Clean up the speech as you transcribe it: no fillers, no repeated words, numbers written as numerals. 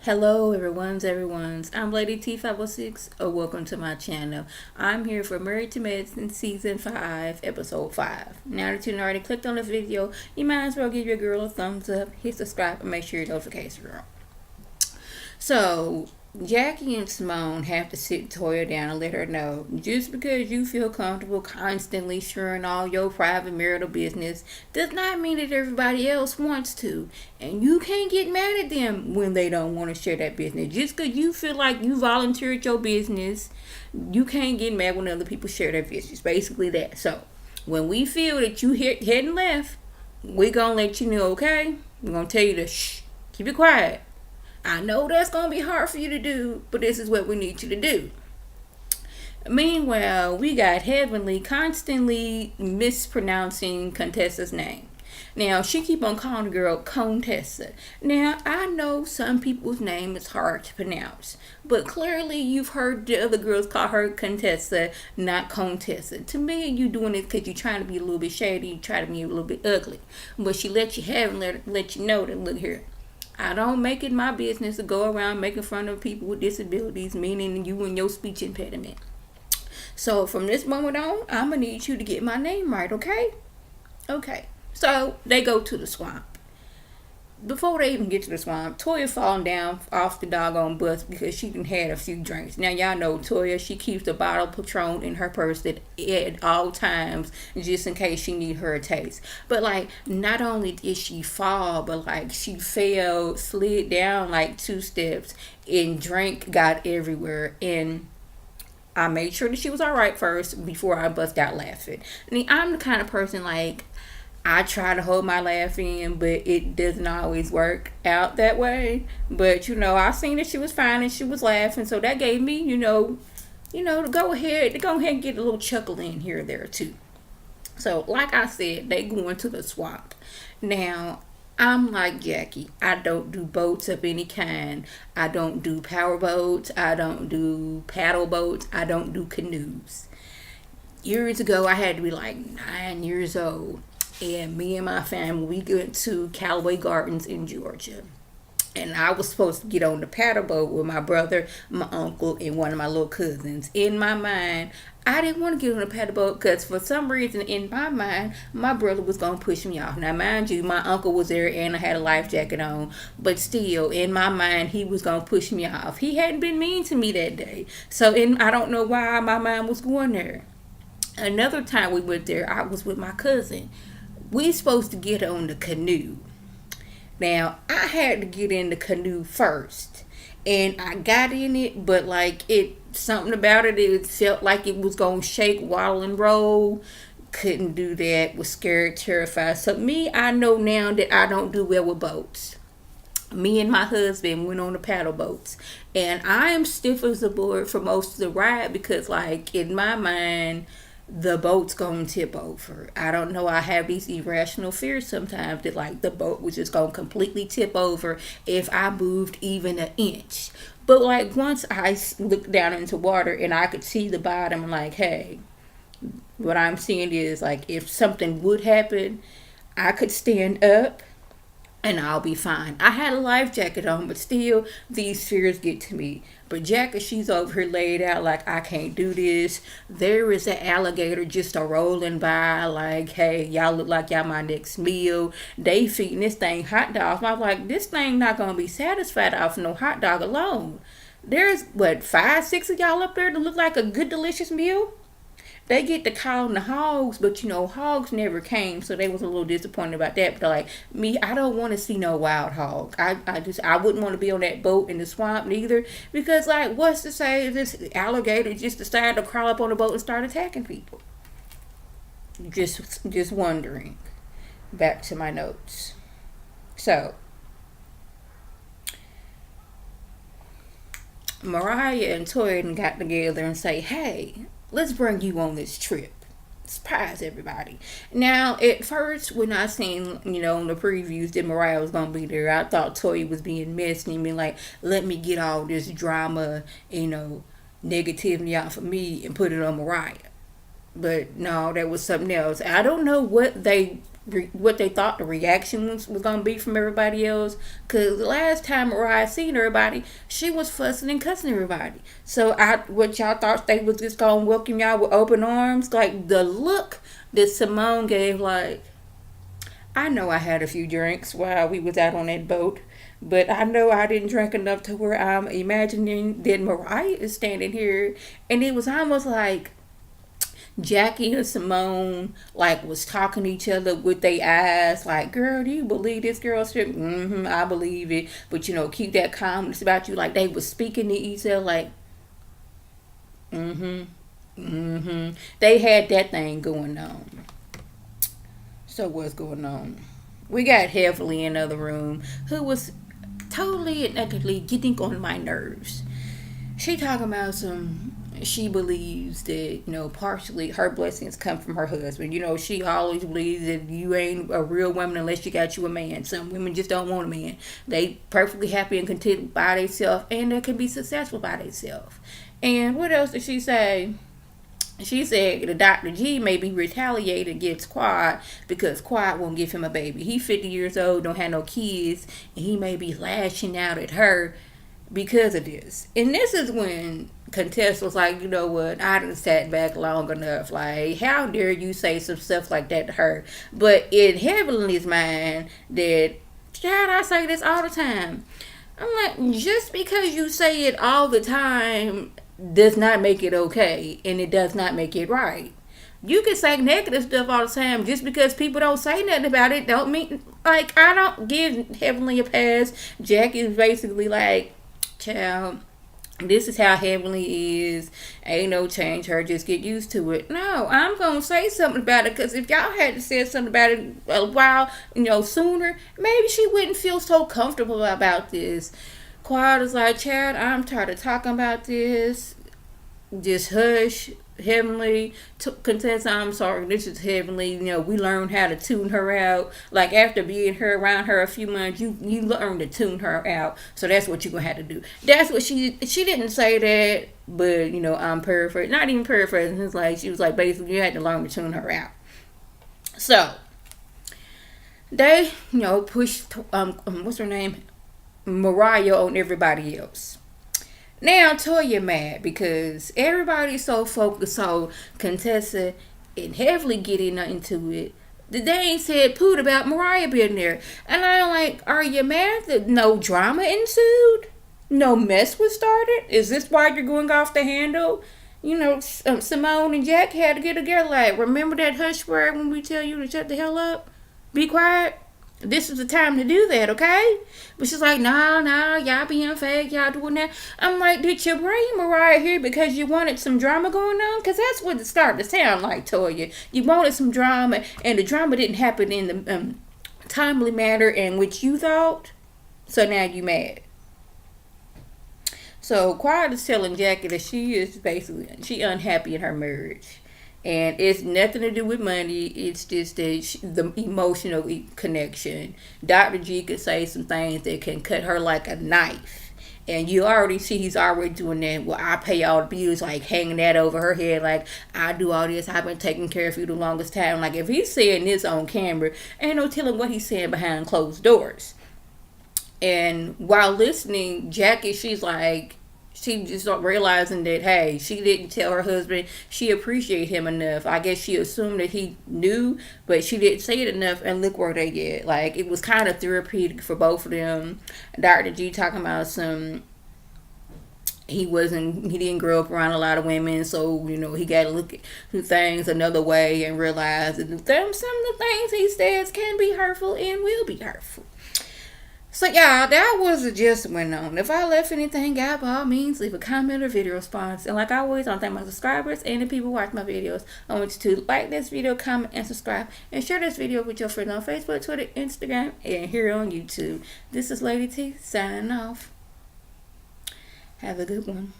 Hello everyone's. I'm Lady T506. Welcome to my channel. I'm here for Married to Medicine Season 5, Episode 5. Now that you've already clicked on the video, you might as well give your girl a thumbs up, hit subscribe, and make sure your notifications are on. So, Jackie and Simone have to sit Toya down and let her know, just because you feel comfortable constantly sharing all your private marital business does not mean that everybody else wants to. And you can't get mad at them when they don't want to share that business. Just because you feel like you volunteered your business, you can't get mad when other people share their business. Basically that. So, when we feel that you heading left, we're going to let you know, okay? We're going to tell you to shh, keep it quiet. I know that's going to be hard for you to do, but this is what we need you to do. Meanwhile, we got Heavenly constantly mispronouncing Contessa's name. Now, she keep on calling the girl Contessa. Now, I know some people's name is hard to pronounce, but clearly you've heard the other girls call her Contessa, not Contessa. To me, you doing it because you're trying to be a little bit shady, you try to be a little bit ugly. But she let you have and let you know that, look here, I don't make it my business to go around making fun of people with disabilities, meaning you and your speech impediment. So from this moment on, I'm going to need you to get my name right, okay? Okay. So they go to the swamp. Before they even get to the swamp, Toya falling down off the doggone bus because she done had a few drinks. Now, y'all know Toya, she keeps a bottle of Patron in her purse at all times just in case she need her a taste. But, like, not only did she fall, but, like, she fell, slid down, like, 2 steps, and drink got everywhere. And I made sure that she was all right first before I bust out laughing. I mean, I'm the kind of person, like, I try to hold my laugh in, but it doesn't always work out that way. But, I seen that she was fine and she was laughing. So that gave me, to go ahead and get a little chuckle in here or there too. So, like I said, they going to the swamp. Now, I'm like Jackie. I don't do boats of any kind. I don't do power boats. I don't do paddle boats. I don't do canoes. Years ago, I had to be like 9 years old. And me and my family, we went to Callaway Gardens in Georgia. And I was supposed to get on the paddle boat with my brother, my uncle, and one of my little cousins. In my mind, I didn't want to get on the paddle boat because for some reason in my mind, my brother was going to push me off. Now, mind you, my uncle was there and I had a life jacket on. But still, in my mind, he was going to push me off. He hadn't been mean to me that day. So I don't know why my mind was going there. Another time we went there, I was with my cousin. We supposed to get on the canoe. Now, I had to get in the canoe first. And I got in it, but something about it felt like it was going to shake, waddle, and roll. Couldn't do that. Was scared, terrified. So me, I know now that I don't do well with boats. Me and my husband went on the paddle boats. And I am stiff as a board for most of the ride because, in my mind, the boat's gonna tip over. I don't know. I have these irrational fears sometimes that the boat was just gonna completely tip over if I moved even an inch. But once I looked down into water and I could see the bottom, hey, what I'm seeing is if something would happen, I could stand up and I'll be fine. I had a life jacket on, but still, these fears get to me. But Jackie, she's over here laid out I can't do this. There is an alligator just rolling by hey, y'all look like y'all my next meal. They feeding this thing hot dogs. I'm like, this thing not going to be satisfied off no hot dog alone. There's, 5, 6 of y'all up there to look like a good, delicious meal? They get to calling the hogs, but hogs never came, so they was a little disappointed about that. But me, I don't want to see no wild hog. I wouldn't want to be on that boat in the swamp neither, because what's to say if this alligator just decided to crawl up on the boat and start attacking people? Just wondering. Back to my notes. So, Mariah and Toya got together and say, hey, let's bring you on this trip. Surprise everybody. Now, at first, when I seen, on the previews that Mariah was going to be there, I thought Toya was being messy and being let me get all this drama, negativity out for me and put it on Mariah. But no, that was something else. I don't know what they what they thought the reaction was gonna be from everybody else. Cause the last time Mariah seen everybody, she was fussing and cussing everybody. So what y'all thought they was just gonna welcome y'all with open arms? Like the look that Simone gave, like, I know I had a few drinks while we was out on that boat, but I know I didn't drink enough to where I'm imagining that Mariah is standing here, and it was almost like Jackie and Simone like was talking to each other with their eyes, like, girl, do you believe this girl said, I believe it, but keep that calmness about you. Like they was speaking to each other, like, they had that thing going on. So what's going on? We got Heavenly in the other room, who was totally and utterly getting on my nerves. She talking about she believes that, partially her blessings come from her husband. She always believes that you ain't a real woman unless you got you a man. Some women just don't want a man. They perfectly happy and content by themselves, and they can be successful by themselves. And what else did she say? She said the Dr. G may be retaliated against Quad because Quad won't give him a baby. He 50 years old, don't have no kids, and he may be lashing out at her because of this. And this is when Contessa was like, you know what, I done sat back long enough. Like, how dare you say some stuff like that to her? But in Heavenly's mind, that, child, I say this all the time. I'm like, just because you say it all the time does not make it okay, and it does not make it right. You can say negative stuff all the time. Just because people don't say nothing about it don't mean, like, I don't give Heavenly a pass. Jack is basically like, child, this is how Heavenly is. Ain't no change her. Just get used to it. No, I'm going to say something about it, because if y'all had to say something about it a while, sooner, maybe she wouldn't feel so comfortable about this. Quad is like, child, I'm tired of talking about this. Just hush. Heavenly, Contessa, I'm sorry, this is Heavenly. We learned how to tune her out. Like, after being around her a few months, you learn to tune her out. So that's what you're gonna have to do. That's what she didn't say that, but I'm paraphrasing, not even paraphrasing. It's like she was like, basically, you had to learn to tune her out. So they pushed what's her name, Mariah, on everybody else. Now Toya mad because everybody's so focused on Contessa and heavily getting into it. They ain't said poot about Mariah being there. And I'm like, are you mad that no drama ensued? No mess was started? Is this why you're going off the handle? Simone and Jack had to get together. Like, remember that hush word when we tell you to shut the hell up? Be quiet? This is the time to do that, okay? But she's like, no, y'all being fake, y'all doing that. I'm like, did you bring Mariah here because you wanted some drama going on? Because that's what it started to sound like, Toya. You wanted some drama, and the drama didn't happen in the timely manner in which you thought. So now you mad. So Quiet is telling Jackie that she unhappy in her marriage. And it's nothing to do with money. It's just the emotional connection. Dr. G could say some things that can cut her like a knife. And you already see he's already doing that. Well, I pay all the bills, like hanging that over her head. Like, I do all this. I've been taking care of you the longest time. Like, if he's saying this on camera, ain't no telling what he's saying behind closed doors. And while listening, Jackie, she's like, she just not realizing that, hey, she didn't tell her husband she appreciated him enough. I guess she assumed that he knew, but she didn't say it enough, and look where they get. Like, it was kind of therapeutic for both of them. Dr. G talking about he didn't grow up around a lot of women, so, he got to look at things another way and realize that some of the things he says can be hurtful and will be hurtful. So, y'all, that was a just went on. If I left anything out, by all means, leave a comment or video response. And like always, I want to thank my subscribers and the people who watch my videos. I want you to like this video, comment, and subscribe. And share this video with your friends on Facebook, Twitter, Instagram, and here on YouTube. This is Lady T, signing off. Have a good one.